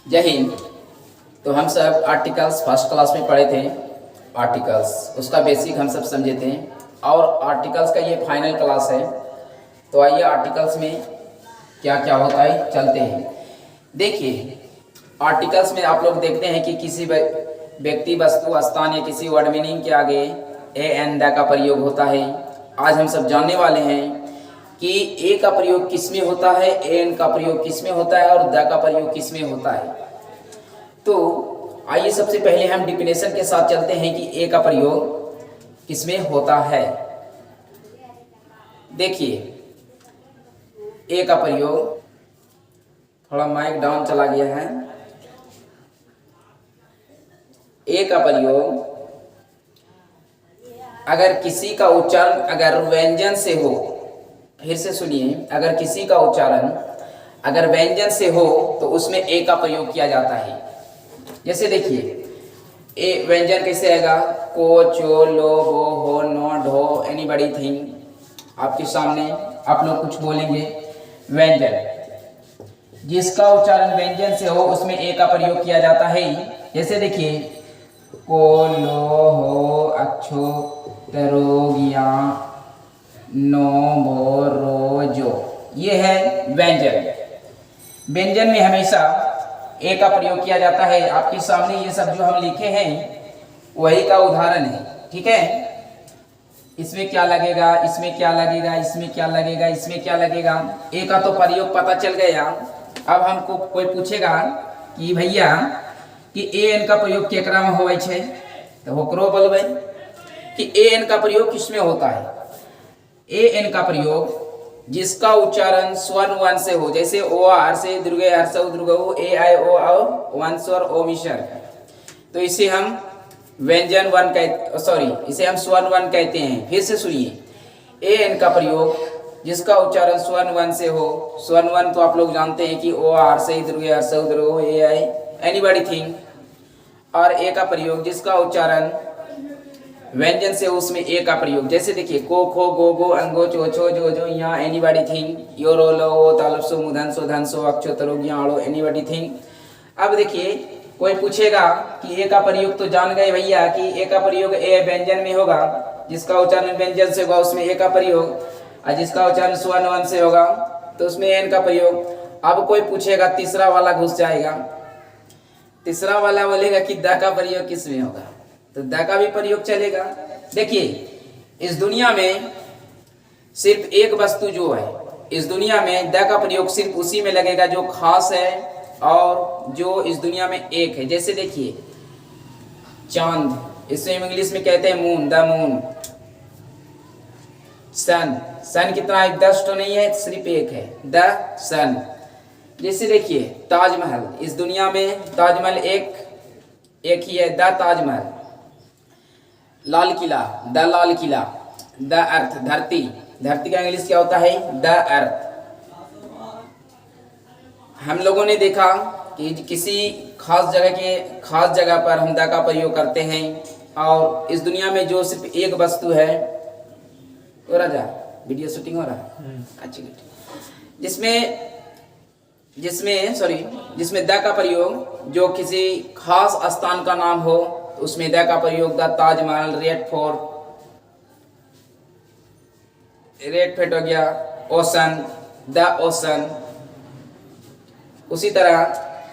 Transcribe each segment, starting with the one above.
जय हिंद। तो हम सब आर्टिकल्स फर्स्ट क्लास में पढ़े थे। आर्टिकल्स उसका बेसिक हम सब समझे थे और आर्टिकल्स का ये फाइनल क्लास है। तो आइए आर्टिकल्स में क्या क्या होता है चलते हैं। देखिए आर्टिकल्स में आप लोग देखते हैं कि किसी व्यक्ति, वस्तु, स्थान या किसी वर्ड मीनिंग के आगे ए एन द का प्रयोग होता है। आज हम सब जानने वाले हैं कि ए का प्रयोग किस में होता है, ए एन का प्रयोग किस में होता है और द का प्रयोग किस में होता है। तो आइए सबसे पहले हम डिफिनेशन के साथ चलते हैं कि ए का प्रयोग किस में होता है। देखिए ए का प्रयोग, थोड़ा माइक डाउन चला गया है। ए का प्रयोग अगर किसी का उच्चारण अगर व्यंजन से हो, फिर से सुनिए, अगर किसी का उच्चारण अगर व्यंजन से हो तो उसमें ए का प्रयोग किया जाता है। जैसे देखिए ए व्यंजन कैसे आएगा, को, चो, लो, बो, हो, नो, ढो, एनीबॉडी, थिंग। आपके सामने आप लोग कुछ बोलेंगे, व्यंजन जिसका उच्चारण व्यंजन से हो उसमें ए का प्रयोग किया जाता है। जैसे देखिए को, लो, हो, अच्छो, तरो, ज्ञा, नो, भो, रो, जो, ये है व्यंजन। व्यंजन में हमेशा ए का प्रयोग किया जाता है। आपके सामने ये सब जो हम लिखे हैं वही का उदाहरण है, ठीक है। इसमें क्या लगेगा, इसमें क्या लगेगा, इसमें क्या लगेगा, इसमें क्या लगेगा, ए का तो प्रयोग पता चल गया। अब हमको कोई पूछेगा कि भैया कि ए एन का प्रयोग केकरा में होवे छे, तो होकरो बोलबे कि ए एन का प्रयोग किसमें होता है। ए एन का प्रयोग जिसका उच्चारण स्वर्ण वन से हो, जैसे ओ आर से दुर्गे हर्षौ दुर्गौ, ए आई ओ औ वन स्वर ओ मिशर, तो इसे हम व्यंजन वन कहते, सॉरी इसे हम स्वर्ण वन कहते हैं। फिर से सुनिए, ए एन का प्रयोग जिसका उच्चारण स्वर्ण वन से हो, स्वर्ण वन तो आप लोग जानते हैं कि ओ आर से दुर्गे हर्षौ दुर्गौ, ए आई एनीबॉडी, थिंग। और ए का प्रयोग जिसका उच्चारण व्यंजन से, उसमें ए का प्रयोग। जैसे देखिए को, खो, गो, गो, अंगो, चो, छो, जो, जो, यहाँ एनीबॉडी, थिंग, यो, रो, लो, ओ, तालुसो, मुधनसो, धनसो, अक्षो, तरो, ज्ञाणो, एनीबॉडी, थिंग। अब देखिए कोई पूछेगा कि ए का प्रयोग तो जान गए भैया कि ए का प्रयोग ए व्यंजन में होगा, जिसका उच्चारण व्यंजन से होगा उसमें ए का प्रयोग, और जिसका उच्चारण स्वर्ण वन से होगा तो उसमें एन का प्रयोग। अब कोई पूछेगा, तीसरा वाला घुस जाएगा, तीसरा वाला बोलेगा कि द का प्रयोग किस में होगा, तो द का भी प्रयोग चलेगा। देखिए इस दुनिया में सिर्फ एक वस्तु जो है, इस दुनिया में द का प्रयोग सिर्फ उसी में लगेगा जो खास है और जो इस दुनिया में एक है। जैसे देखिए चांद, इसे इंग्लिश में कहते हैं मून, द मून। सन, सन कितना है, 10 तो नहीं है, सिर्फ एक है, द सन। जैसे देखिए ताजमहल, इस दुनिया में ताजमहल एक ही है, the Taj Mahal. Lal Qila, the Lal Qila. The earth, धरती, धरती का इंग्लिश क्या होता है, द अर्थ। हम लोगों ने देखा कि किसी खास जगह पर हम द का प्रयोग करते हैं, और इस दुनिया में जो सिर्फ एक वस्तु है, हो रहा जा वीडियो शूटिंग हो रहा है, अच्छी जिसमें द का प्रयोग जो किसी खास स्थान का नाम हो उसमें द का प्रयोग, द ताजमहल, रेड फोर्ट हो गया, ओशन, द ओशन। उसी तरह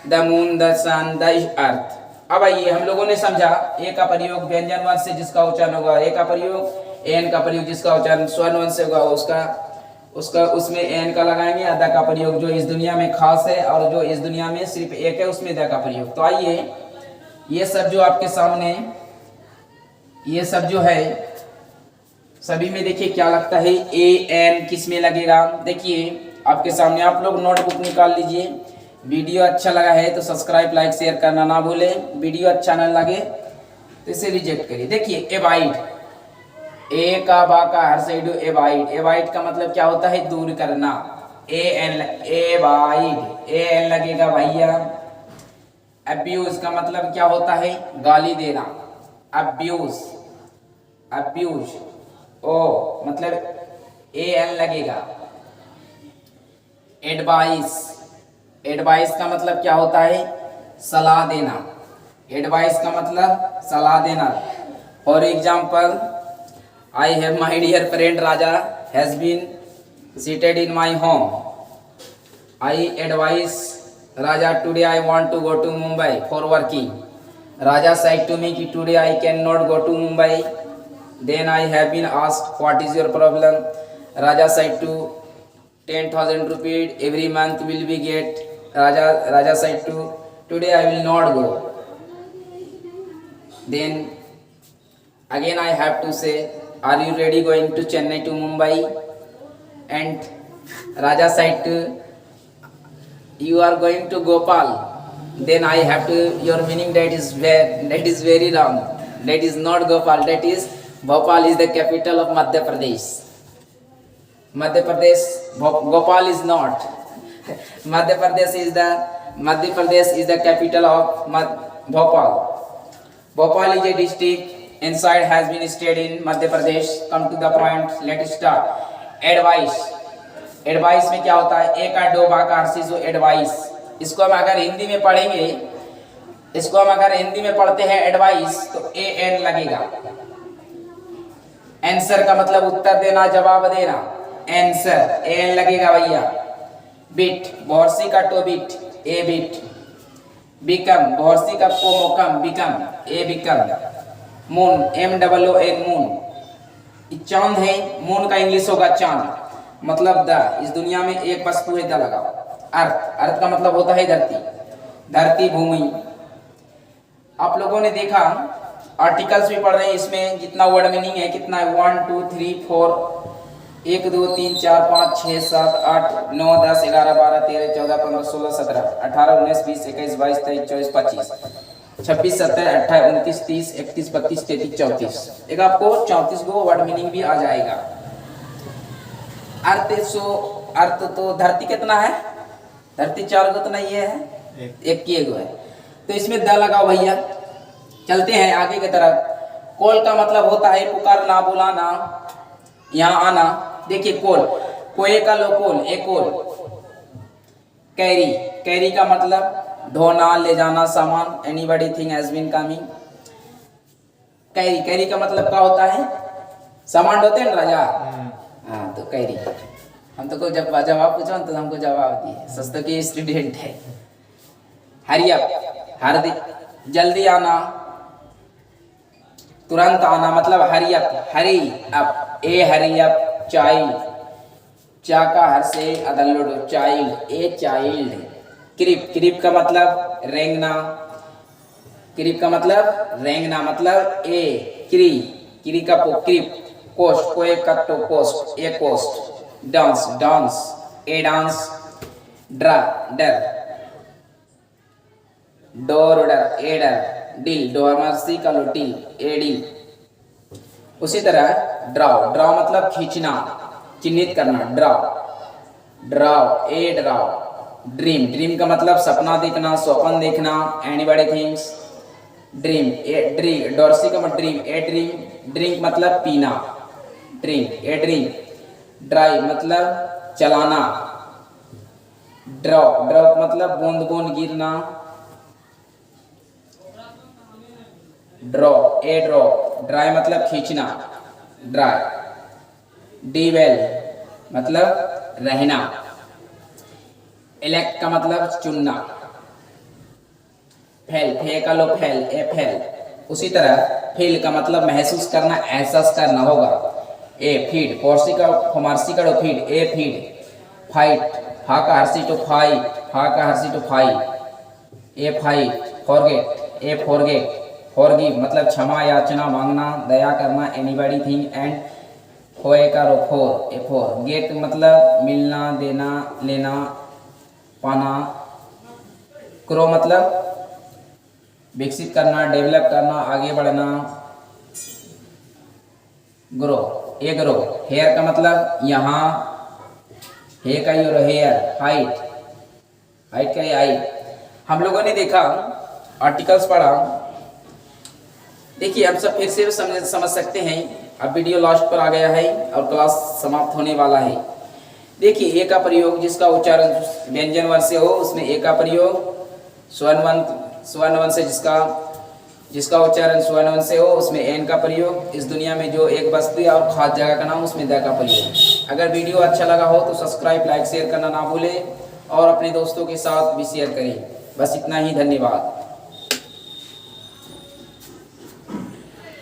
the moon, the sun, the earth. अब आइए हम लोगों ने समझा ए का प्रयोग व्यंजन वन से जिसका उच्चारण होगा ए का प्रयोग, एन का प्रयोग जिसका उच्चारण स्वर्ण वन से होगा उसमें एन का लगाएंगे, द का प्रयोग जो इस दुनिया में खास है और जो इस दुनिया में सिर्फ एक है उसमें द का प्रयोग। तो आइए ये सब जो आपके सामने ये सब जो है सभी में देखिए क्या लगता है, ए एन किस में लगेगा। देखिए आपके सामने आप लोग नोटबुक निकाल लीजिए। वीडियो अच्छा लगा है तो सब्सक्राइब, लाइक, शेयर करना ना भूलें। वीडियो अच्छा ना लगे तो इसे रिजेक्ट करिए। देखिए एवाइड, ए का बा का हर साइड एवाइड, एवाइड का मतलब क्या होता है, दूर करना। A N, avoid, A N लगेगा भैया। अब्यूज का मतलब क्या होता है, गाली देना, अब्यूज, अब्यूज। ओ मतलब ए एन लगेगा। एडवाइस, एडवाइस का मतलब क्या होता है, सलाह देना। एडवाइस का मतलब सलाह देना। For example, I have my dear friend Raja has been seated in my home. I advise Raja today I want to go to Mumbai for working. Raja said to me कि today I cannot go to Mumbai. Then I have been asked what is your problem. Raja said to 10,000 rupees every month will be get. Raja said to today I will not go. Then again I have to say, are you ready going to Chennai to Mumbai? And Raja said to you are going to Gopal. Then I have to, your meaning that is very wrong. That is not Gopal. That is Bhopal is the capital of Madhya Pradesh. Madhya Pradesh, Gopal is not. Madhya Pradesh is the capital of Bhopal. Bhopal is a district inside has been stayed in Madhya Pradesh. Come to the point. Let's start. Advice. Advice में क्या होता है? ए का dough बा का अर्सिस advice. इसको हम अगर हिंदी में पढ़ेंगे, इसको हम अगर हिंदी में पढ़ते हैं एडवाइस तो ए एन लगेगा। आंसर का मतलब उत्तर देना, जवाब देना, आंसर ए एन लगेगा भैया। बिट, बोहरसी का टो बिट, ए बिट। बिकम, बोहरसी का को मोकम, become, a become. Moon, M double O N, moon. चांद है, मून का इंग्लिश होगा चांद। मतलब द, इस दुनिया में एक वस्तु है, द लगाओ। अर्थ, अर्थ का मतलब होता है धरती, धरती, भूमि। आप लोगों ने देखा आर्टिकल्स भी पढ़ रहे हैं, इसमें जितना वर्ड मीनिंग है कितना है, 1 2 3 4 1 2 3 4 5 6 7 8 9 10 11 12 13 14 15 16 17 18 19 20 21 22 23 24 25 26 27 28 29 30 31 32 33 34। एक आपको 34 को वर्ड मीनिंग भी आ जाएगा। अर्थ तो धरती कितना है? धरती 4 गो तो नहीं है, एक की एगो है। तो इसमें द लगाओ भैया। चलते हैं आगे की तरफ। कॉल का मतलब होता है पुकारना, बुलाना, यहाँ आना। देखिए कॉल, कोए का लो कॉल, एक कॉल। कैरी, कैरी का मतलब ढोना, ले जाना सामान। Anybody thing has been coming. Carry, carry का मतलब क्या होता है? सामान ढोते हैं ना राजा। हाँ, तो कैरी। हम तो को जब जवाब पूछो तो हमको जवाब दिए, सस्तो के स्टूडेंट है। हरी अप, हरदी, जल्दी आना, तुरंत आना, मतलब हरी अप, हरी अप। ए हरी अप, चाइल्ड, चा का हर से अदल्लोडो, चाइल्ड, ए चाइल्ड। क्रिप, क्रिप का मतलब रेंगना, क्रिप का मतलब रेंगना, मतलब ए क्री, क्री का पो, क्रिप। कोस्ट, कोए कट्टो, coast, a cost. Dance, dance, A dance. Draw, डर, डोर, डर, ए डर। डील, डोरमर्सी का लो, डील, ए डील। उसी तरह ड्राव, ड्राव मतलब खींचना, चिन्हित करना, draw, draw, a draw. Dream, dream का मतलब सपना देखना, स्वप्न देखना। Anybody things dream, a dream, डॉर्सी का मतलब ड्रीम, ए ड्रीम। ड्रिंक मतलब पीना, ड्रिंक, ए ड्रिंक। ड्राइव मतलब चलाना। ड्रॉप, ड्रॉप मतलब बूंद बूंद गिरना। ड्रॉप, ए ड्रॉप। ड्राई मतलब खींचना, ड्राई। डीवेल मतलब रहना। इलेक्ट का मतलब चुनना। फैल, फे का लो फैल, ए फैल। उसी तरह फील का मतलब महसूस करना, एहसास करना होगा। ए फीड, फोर्सी का फमारसी का फीड, ए फीड। फाइट, फा का हर्सी टू फाइट, फा का हर्सी to fight, a fight. Forget, a forget. Forgive मतलब क्षमा याचना, मांगना, दया करना। एनीबॉडी थिंग एंड फोए का रो फोर, ए फोर। गेट मतलब मिलना, देना, लेना, पाना। ग्रो मतलब विकसित करना, डेवलप करना, आगे बढ़ना। ग्रो, ए ग्रो। हेयर का मतलब यहाँ, हे का यूर हेयर। हाइट, हाइट का हाइट। हम लोगों ने देखा, आर्टिकल्स पढ़ा। देखिए अब सब फिर से समझ सकते हैं। अब वीडियो लास्ट पर आ गया है और क्लास समाप्त होने वाला है। देखिए ए का प्रयोग, जिसका उच्चारण व्यंजन वर्ण से हो उसमें ए का प्रयोग। स्वर्ण वर्ण स्वर्ण वंश से जिसका उच्चारण स्वर्ण वंश से हो उसमें एन का प्रयोग। इस दुनिया में जो एक बस्ती और खास जगह का नाम उसमें द का प्रयोग। अगर वीडियो अच्छा लगा हो तो सब्सक्राइब लाइक शेयर करना ना भूलें और अपने दोस्तों के साथ भी शेयर करें। बस इतना ही, धन्यवाद।